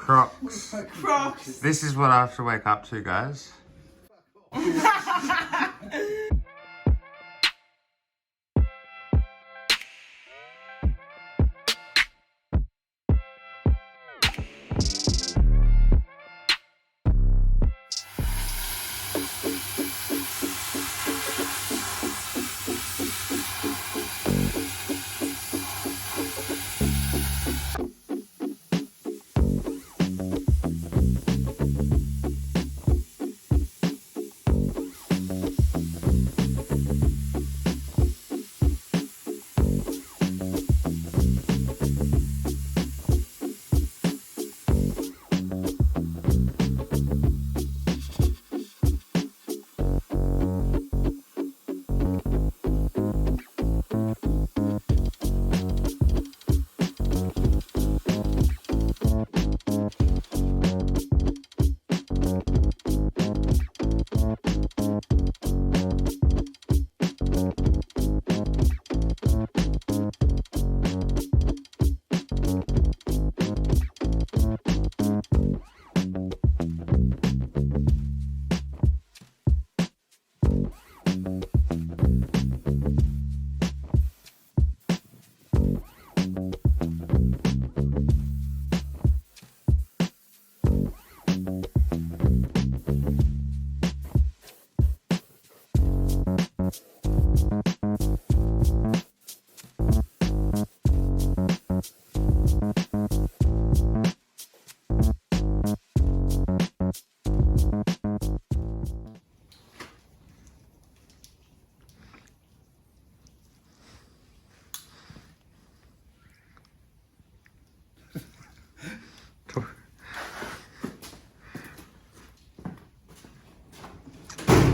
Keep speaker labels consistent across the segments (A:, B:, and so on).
A: Crocs.
B: Crocs.
A: This is what I have to wake up to, guys.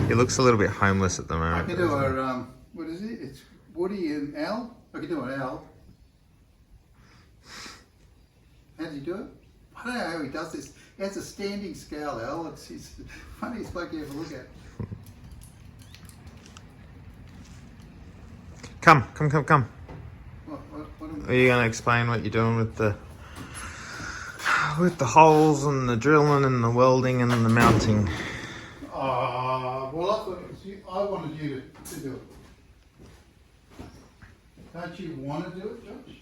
A: He looks a little bit homeless at the moment.
C: I can do a, what is it? It's Woody and Al. I can do an Al. How does he do it? I don't know how he does this. He has a standing scale, Al. It's the funniest bloke you ever look at.
A: Come.
C: What
A: Are you going to explain what you're doing with the holes and the drilling and the welding and the mounting?
C: Well, I wanted you to do it. Don't you want to do it, Josh?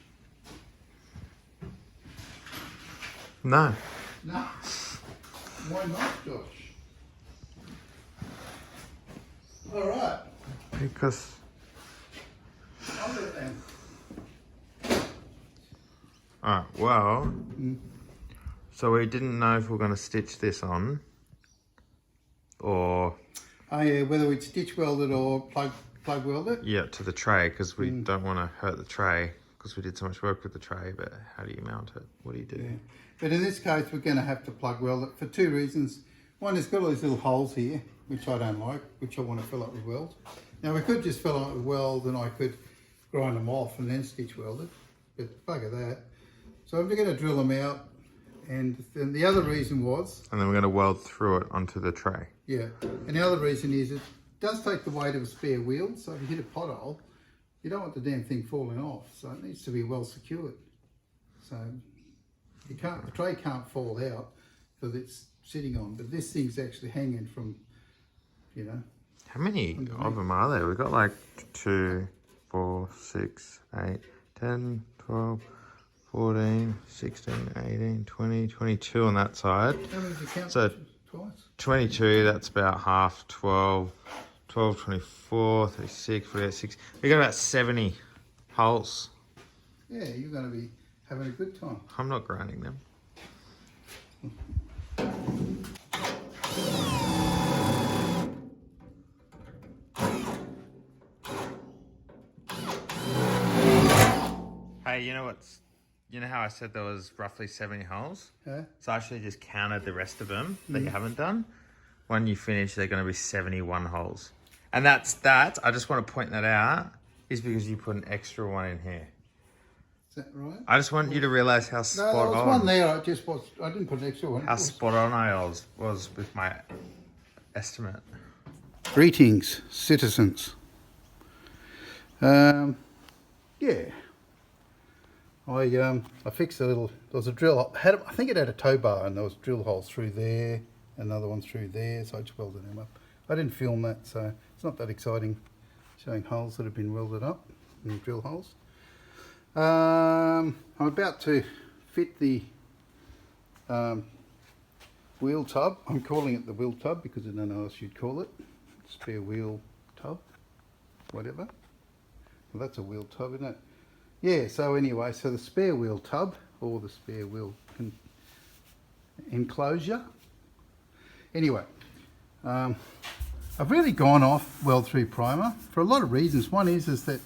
A: No.
C: No. Why not, Josh? All right.
A: Because...
C: I'll do it then.
A: Alright, well... So we didn't know if we were going to stitch this on. Or...
C: Oh yeah, whether we'd stitch weld it or plug weld it?
A: Yeah, to the tray, because we don't want to hurt the tray, because we did so much work with the tray, but how do you mount it? What do you do?
C: Yeah. But in this case, we're going to have to plug weld it for two reasons. One, it's got all these little holes here, which I don't like, which I want to fill up with weld. Now, we could just fill it up with weld and I could grind them off and then stitch weld it, but bugger that. So I'm going to drill them out. And then the other reason was...
A: And then we're going to weld through it onto the tray.
C: Yeah, and the other reason is it does take the weight of a spare wheel, so if you hit a pothole, you don't want the damn thing falling off, so it needs to be well secured. So you can't, the tray can't fall out because it's sitting on, but this thing's actually hanging from, you know.
A: How many of them are there? We've got like 2, 4, 6, 8, 10, 12, 14, 16, 18, 20, 22 on that side.
C: How many did you count?
A: So
C: Twice?
A: 22, that's about half, 12, 24, 36, 48, 6. We got about 70 holes.
C: Yeah, you're going to be having a good time.
A: I'm not grinding them. Hey, you know how I said there was roughly 70 holes?
C: Yeah.
A: So I actually just counted the rest of them that you haven't done. When you finish, they're going to be 71 holes. And I just want to point that out, is because you put an extra one in here.
C: Is that right?
A: I just want you to realise how spot
C: No, there was
A: on.
C: one there, I didn't put an extra one.
A: How spot on I was with my estimate.
C: Greetings, citizens. Yeah. I fixed a little, there was a drill, I think it had a tow bar and there was drill holes through there, another one through there, so I just welded them up. I didn't film that, so it's not that exciting showing holes that have been welded up and drill holes. I'm about to fit the wheel tub. I'm calling it the wheel tub because I don't know what else you'd call it. Spare wheel tub, whatever. Well, that's a wheel tub, isn't it? Yeah, so anyway, so the spare wheel tub, or the spare wheel enclosure. Anyway, I've really gone off weld through primer for a lot of reasons. One is that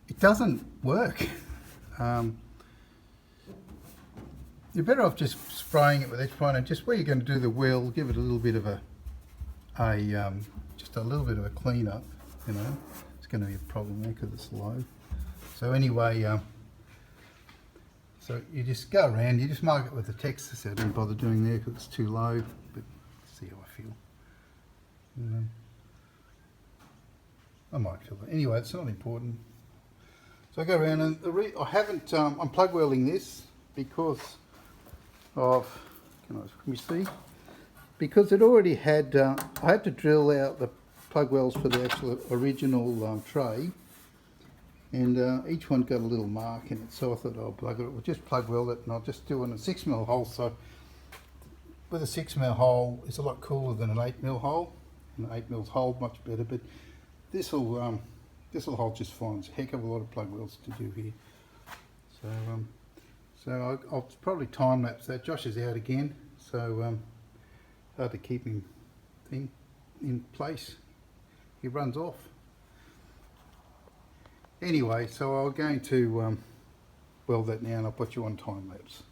C: it doesn't work. You're better off just spraying it with edge primer. Just where you're going to do the wheel, give it a little bit of just a little bit of a clean up. You know, it's going to be a problem there because it's low. So anyway, so you just go around. You just mark it with the Texas. I didn't bother doing there because it's too low. But see how I feel. I might feel that. Anyway, it's not important. So I go around and I haven't. I'm plug welding this because of. Can we see? Because it already had. I had to drill out the plug welds for the actual original tray, and each one got a little mark in it. So I thought I'll plug it. We'll just plug weld it, and I'll just do it in a 6mm hole. So with a 6mm hole, it's a lot cooler than an 8mm hole. An 8mm hole much better, but this will hold just fine. It's a heck of a lot of plug welds to do here. So I'll probably time lapse that. Josh is out again, so hard to keep him in place. He runs off. Anyway, so I'm going to weld that now, and I'll put you on time lapse.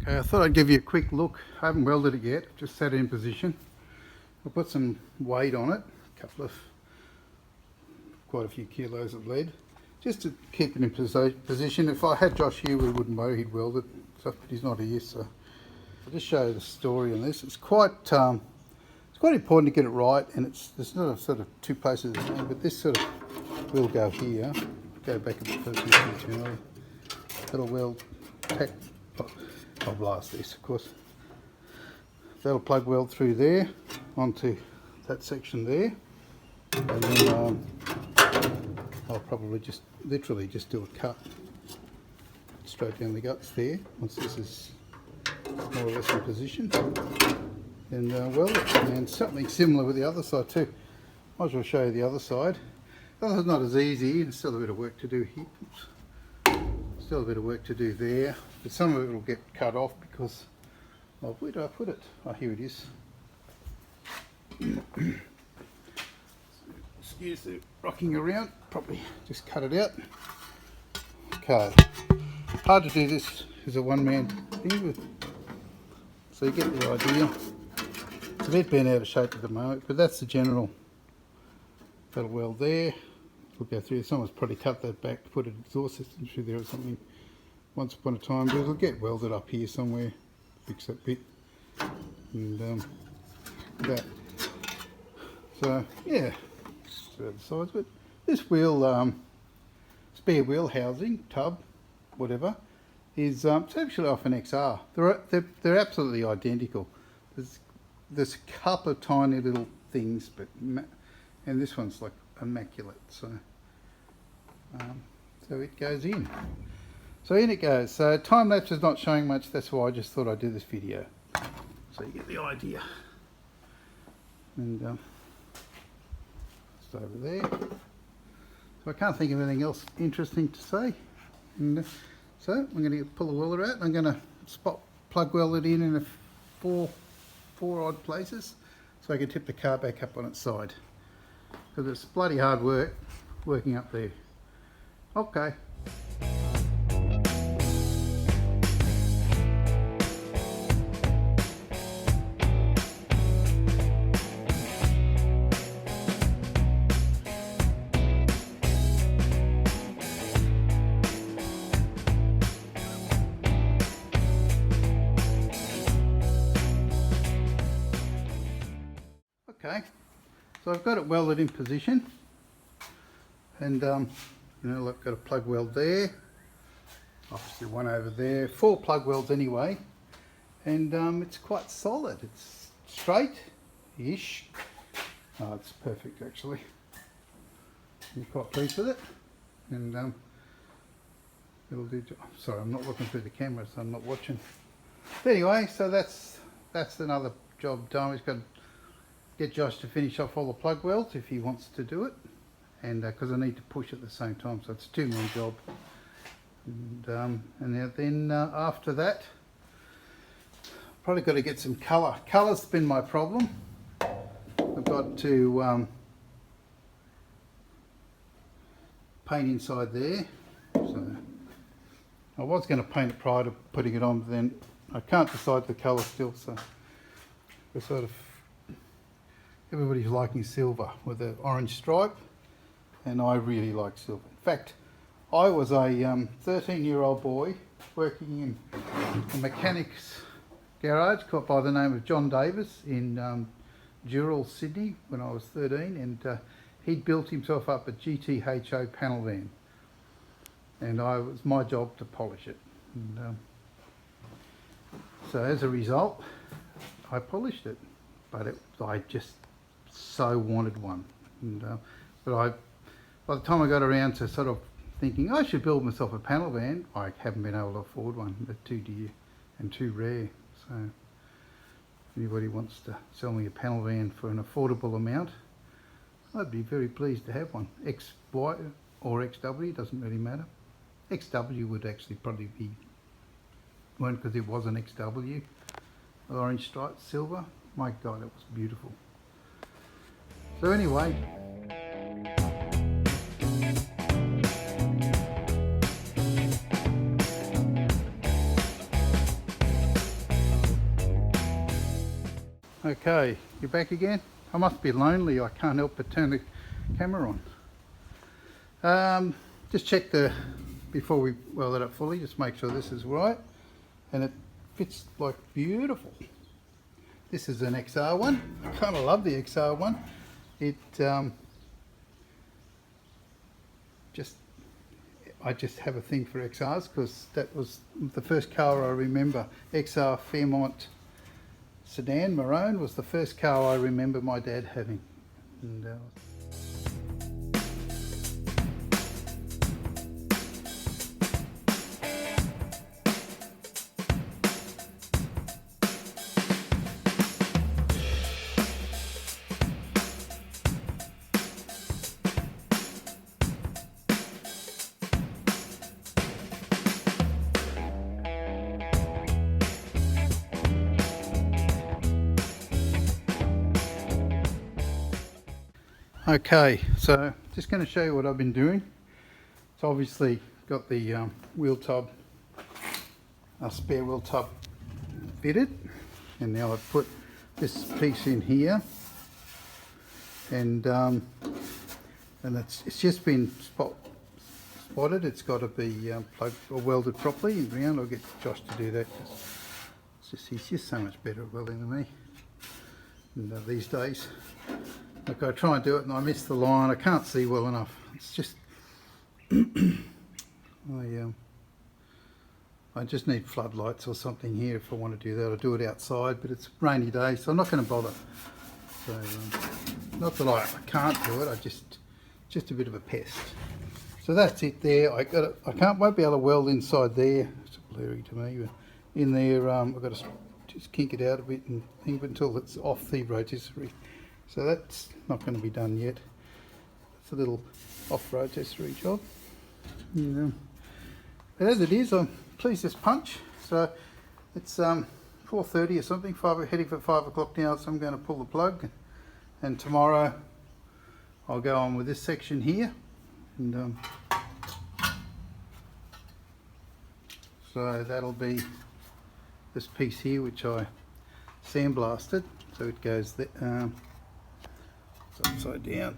C: Okay, I thought I'd give you a quick look. I haven't welded it yet, just set it in position. I'll put some weight on it, quite a few kilos of lead, just to keep it in position. If I had Josh here, we wouldn't know he'd weld it, but he's not here, so I'll just show you the story on this. It's quite important to get it right, and there's not a sort of two places the same, but this sort of will go here. Go back a bit further. That'll weld. I'll blast this, of course. That'll plug weld through there onto that section there, and then I'll probably literally just do a cut straight down the guts there. Once this is more or less in position, then weld it. And something similar with the other side too. Might as well show you the other side. That's not as easy. There's still a bit of work to do here. Oops. Still a bit of work to do there, but some of it will get cut off because of where did I put it? Oh, here it is. Excuse the rocking around, probably just cut it out. Okay, hard to do this as a one-man thing, so you get the idea. It's a bit bent out of shape at the moment, but that's the general. That'll weld there. We'll go through. Someone's probably cut that back to put an exhaust system through there or something once upon a time, but it'll get welded up here somewhere. Fix that bit and that. So yeah, the other sides. But this wheel, spare wheel housing, tub, whatever, is it's actually off an XR. They're absolutely identical. There's a couple of tiny little things, but and this one's like immaculate. So so it goes in. So in it goes. So time lapse is not showing much. That's why I just thought I'd do this video, so you get the idea. And just over there. So I can't think of anything else interesting to say. And so I'm going to pull the welder out. I'm going to spot plug weld it in a four odd places, so I can tip the car back up on its side. Because it's bloody hard work working up there. Okay. So I've got it welded in position, and you know, I've got a plug weld there, obviously one over there, 4 plug welds anyway, and it's quite solid. It's straight-ish. Oh, it's perfect actually. I'm quite pleased with it, and it'll do. Sorry, I'm not looking through the camera, so I'm not watching. But anyway, so that's another job done. We've got to get Josh to finish off all the plug welds if he wants to do it, and because I need to push at the same time, so it's a 2-man job. And then after that, probably got to get some colour. Colour's been my problem. I've got to paint inside there. So I was going to paint it prior to putting it on, but then I can't decide the colour still, so we're sort of, everybody's liking silver with an orange stripe, and I really like silver. In fact, I was a 13-year-old boy working in a mechanic's garage called by the name of John Davis in Dural, Sydney, when I was 13, and he'd built himself up a GTHO panel van, and it was my job to polish it. And, so as a result, I polished it, but I just so wanted one. And, by the time I got around to sort of thinking I should build myself a panel van, I haven't been able to afford one. They're too dear and too rare. So if anybody wants to sell me a panel van for an affordable amount, I'd be very pleased to have one. XY or XW, doesn't really matter. XW would actually probably be one because it was an XW, orange striped silver. My God, it was beautiful. So anyway, okay, you're back again. I must be lonely. I can't help but turn the camera on. Just check before we weld it up fully, just make sure this is right, and it fits like beautiful. This is an XR one. I kind of love the XR one. I just have a thing for XRs because that was the first car I remember. XR Fairmont sedan maroon was the first car I remember my dad having. And, okay, so just going to show you what I've been doing. So obviously got the wheel tub, spare wheel tub fitted, and now I've put this piece in here, and it's just been spotted. It's got to be plugged or welded properly in ground. I'll get Josh to do that. He's just so much better at welding than me. And these days, like I try and do it and I miss the line. I can't see well enough. It's just I just need floodlights or something here if I want to do that. I'll do it outside, but it's a rainy day, so I'm not going to bother. So not that I can't do it. Just a bit of a pest. So that's it there. Won't be able to weld inside there. It's blurry to me. But in there, I've got to just kink it out a bit and think until it's off the rotisserie. So that's not going to be done yet. It's a little off rotisserie job. But as it is, I'm pleased this punch. So it's 4:30 or something. Heading for 5 o'clock now. So I'm going to pull the plug, and tomorrow I'll go on with this section here. And so that'll be this piece here, which I sandblasted. So it goes there. It's upside down.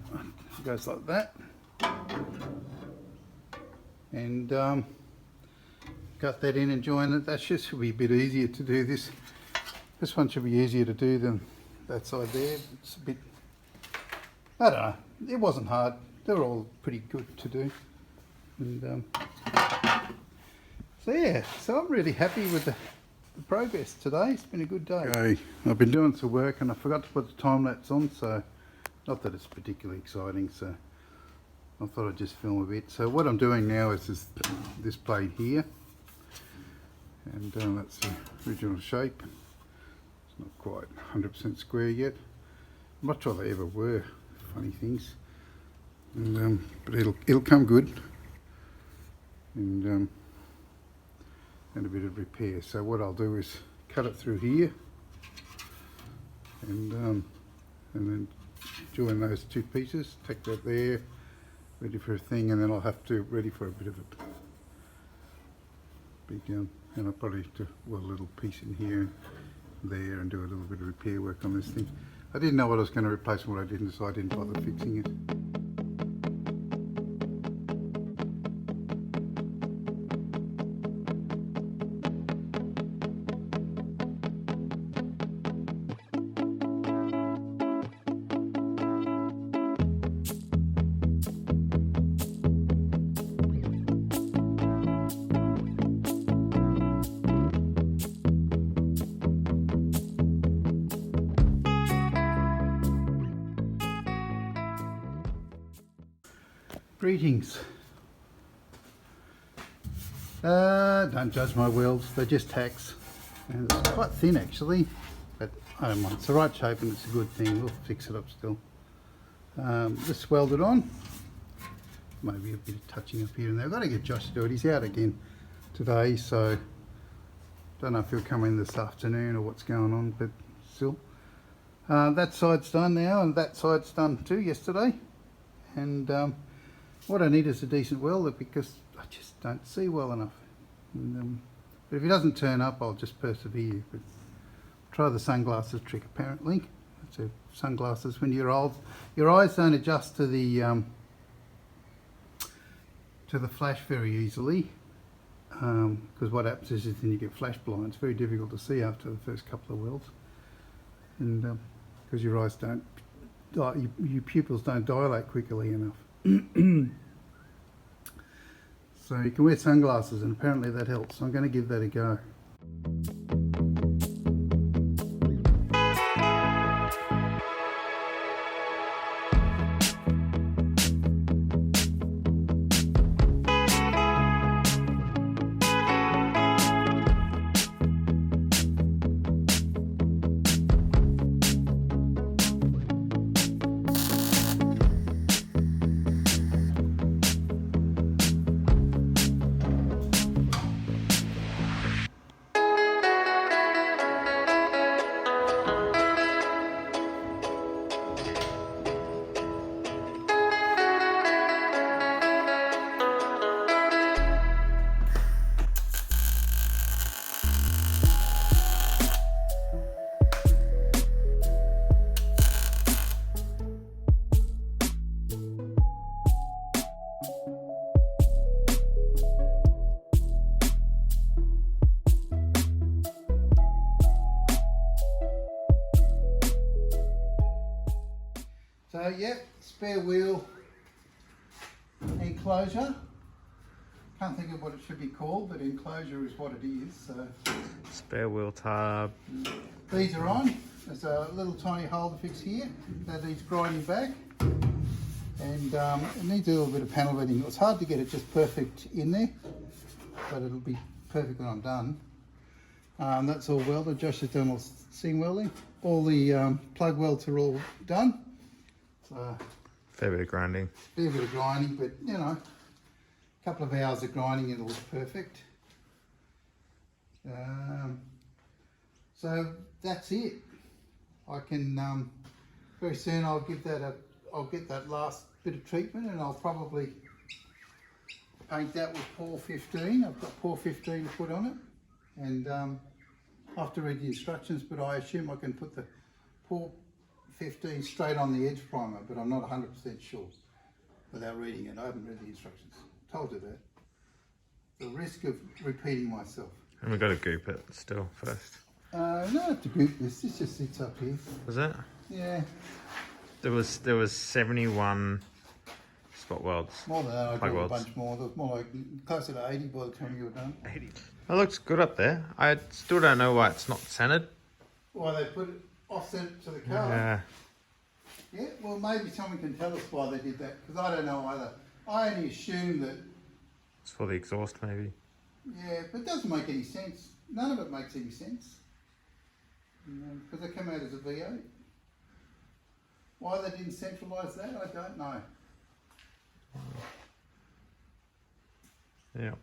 C: It goes like that. And cut that in and join it. That should be a bit easier to do. This one should be easier to do than that side there. It's a bit I don't know. It wasn't hard. They were all pretty good to do. And so yeah, so I'm really happy with the progress today. It's been a good day. Okay, I've been doing some work and I forgot to put the time lapse on, so not that it's particularly exciting, so I thought I'd just film a bit. So what I'm doing now is this blade here, and that's the original shape. It's not quite 100% square yet. I'm not sure they ever were, funny things. And, but it'll come good. And a bit of repair. So what I'll do is cut it through here, and then join those two pieces. Take that there, ready for a thing, and then I'll have to ready for a bit of a big and I'll probably do a little piece in here and there, and do a little bit of repair work on this thing. I didn't know what I was going to replace and what I didn't, so I didn't bother fixing it. Greetings. Don't judge my welds, they're just tacks. And it's quite thin actually, but I don't mind. It's the right shape and it's a good thing. We'll fix it up still. Just welded on. Maybe a bit of touching up here and there. I've got to get Josh to do it. He's out again today, so don't know if he'll come in this afternoon or what's going on, but still. That side's done now, and that side's done too yesterday. And what I need is a decent welder because I just don't see well enough. And, but if he doesn't turn up, I'll just persevere. But try the sunglasses trick apparently. That's a sunglasses when you're old. Your eyes don't adjust to the flash very easily. Because what happens is then you get flash blind. It's very difficult to see after the first couple of welds. And because your eyes don't, your pupils don't dilate quickly enough. So you can wear sunglasses, and apparently that helps. So I'm going to give that a go. So yep, spare wheel enclosure. Can't think of what it should be called, but enclosure is what it is. So
A: spare wheel tab.
C: These are on. There's a little tiny hole to fix here that needs grinding back, and it needs a little bit of panel bedding. It's hard to get it just perfect in there, but it'll be perfect when I'm done. That's all welded. Josh has done all seam welding. All the plug welds are all done. So,
A: fair bit of grinding.
C: Fair bit of grinding, but you know, a couple of hours of grinding and it'll look perfect. So that's it. I can very soon I'll get that last bit of treatment, and I'll probably paint that with Pour 15. I've got Pour 15 to put on it, and I'll have to read the instructions, but I assume I can put the Pour 15 straight on the edge primer, but I'm not 100% sure without reading it. I haven't read the instructions. Told you that. The risk of repeating myself.
A: And we've got to goop it still first.
C: No, I have to goop this. This just sits up here.
A: Is it?
C: Yeah.
A: There was 71 spot welds.
C: More than that, I
A: Plug
C: got a
A: welds.
C: bunch more. There was more like closer to 80 by the time you were done.
A: 80. That looks good up there. I still don't know why it's not centered.
C: Why they put it offset to the car.
A: Yeah.
C: Yeah, well, maybe someone can tell us why they did that, because I don't know either. I only assume that,
A: It's for the exhaust, maybe.
C: yeah, but it doesn't make any sense. None of it makes any sense. Because they come out as a V8. Why they didn't centralise that, I don't know.
A: Yeah.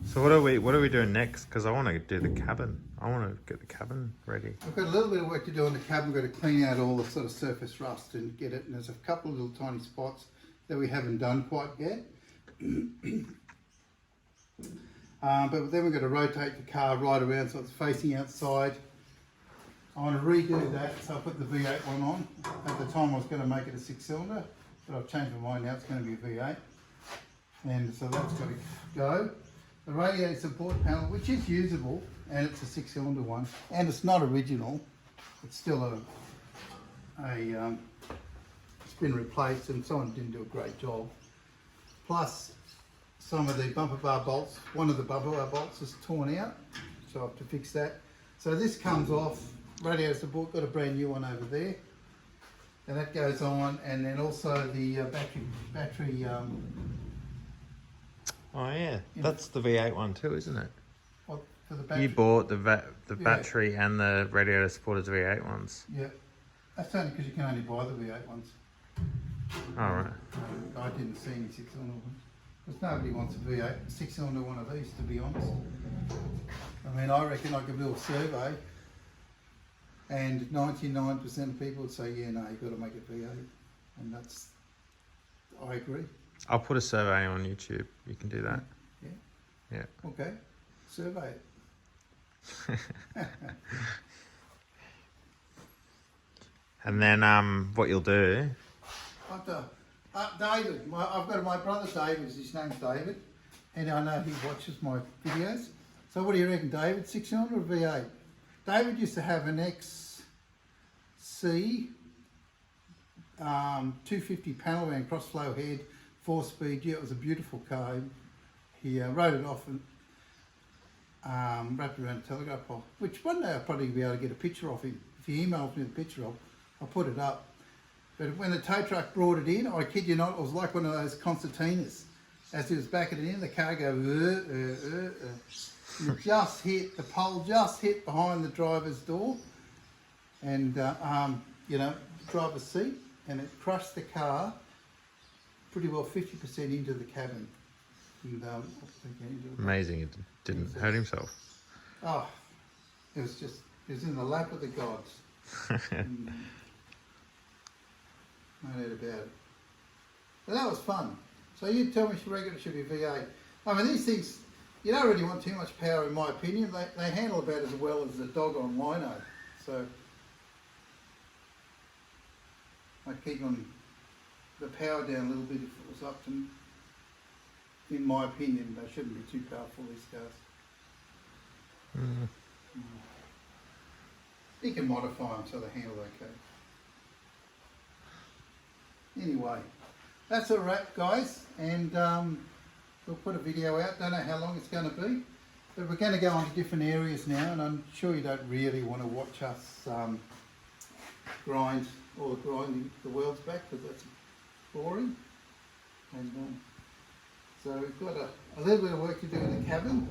A: So what are we doing next? Because I want to do the cabin. I want to get the cabin ready.
C: We've got a little bit of work to do on the cabin. We've got to clean out all the sort of surface rust and get it. And there's a couple of little tiny spots that we haven't done quite yet. But then we've got to rotate the car right around so it's facing outside. I want to redo that, so I put the V8 one on. At the time I was going to make it a 6-cylinder, but I've changed my mind now, it's going to be a V8. And so that's got to go. The radiator support panel, which is usable, and it's a 6-cylinder one, and it's not original. It's still it's been replaced, and someone didn't do a great job. Plus, some of the bumper bar bolts, one of the bumper bar bolts is torn out, so I have to fix that. So this comes off. Radiator support, got a brand new one over there, and that goes on, and then also the battery.
A: Oh yeah, that's the V8 one too, isn't it?
C: What, for the battery?
A: You bought the battery and the radiator support as V8 ones.
C: Yeah, that's only because you can only buy the V8 ones.
A: Oh right.
C: I didn't see any 6-cylinder ones. Because nobody wants a V8 6-cylinder one of these, to be honest. I mean, I reckon I could do a survey, and 99% of people would say, yeah, no, you've got to make a V8. And that's, I agree.
A: I'll put a survey on YouTube. You can do that.
C: Yeah.
A: Yeah.
C: Okay. Survey it.
A: And then what you'll do?
C: David, I've got my brother David, his name's David, and I know he watches my videos. So what do you reckon, David? 6-cylinder or V8? David used to have an XC 250 panel van, cross-flow head, 4-speed. Yeah, it was a beautiful car. He wrote it off and wrapped around a telegraph pole, which one day I'll probably be able to get a picture of him. If he emails me the picture of, I'll put it up. But when the tow truck brought it in, I kid you not, it was like one of those concertinas. As he was backing it in, the car go, it just hit, the pole just hit behind the driver's door and, you know, driver's seat, and it crushed the car pretty well 50% into the cabin. And,
A: Amazing, it didn't hurt himself.
C: Oh, it was in the lap of the gods. No doubt about it. But that was fun. So you tell me you reckon it should be V8. I mean, these things, you don't really want too much power in my opinion. They handle about as well as the dog on lino. So I keep on the power down a little bit if it was up to me. In my opinion, they shouldn't be too powerful, these cars. You can modify them so they handle okay. Anyway, that's a wrap, guys, and we'll put a video out. Don't know how long it's going to be, but we're going to go on to different areas now, and I'm sure you don't really want to watch us grind the welds back, because that's boring. And so we've got a little bit of work to do in the cabin,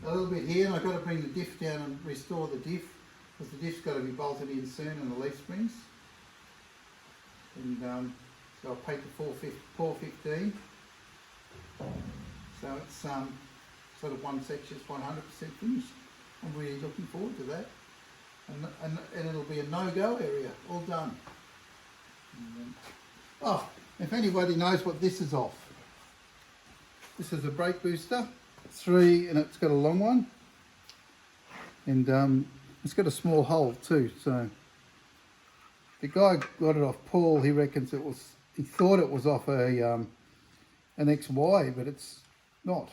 C: a little bit here, and I've got to bring the diff down and restore the diff, because the diff's got to be bolted in soon, and the leaf springs. And so I'll paint the 415. So it's sort of one section's 100% finished. I'm really looking forward to that. And it'll be a no-go area, all done. Oh, if anybody knows what this is off. This is a brake booster, 3, and it's got a long one. And it's got a small hole too, so the guy got it off Paul. He reckons he thought it was off an XY, but it's not.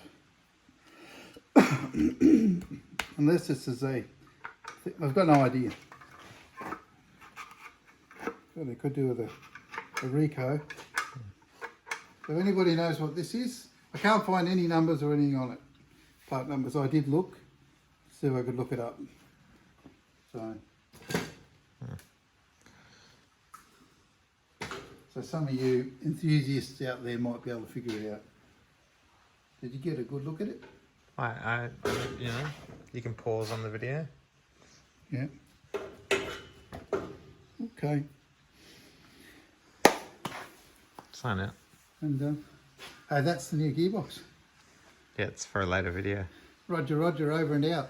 C: Unless this is I've got no idea. Well, they could do with a Rico. So if anybody knows what this is, I can't find any numbers or anything on it. Part numbers. I did look, see if I could look it up. So some of you enthusiasts out there might be able to figure it out. Did you get a good look at it?
A: I you know, you can pause on the video.
C: Yeah. Okay.
A: Sign out.
C: And that's the new gearbox.
A: Yeah, it's for a later video.
C: Roger, over and out.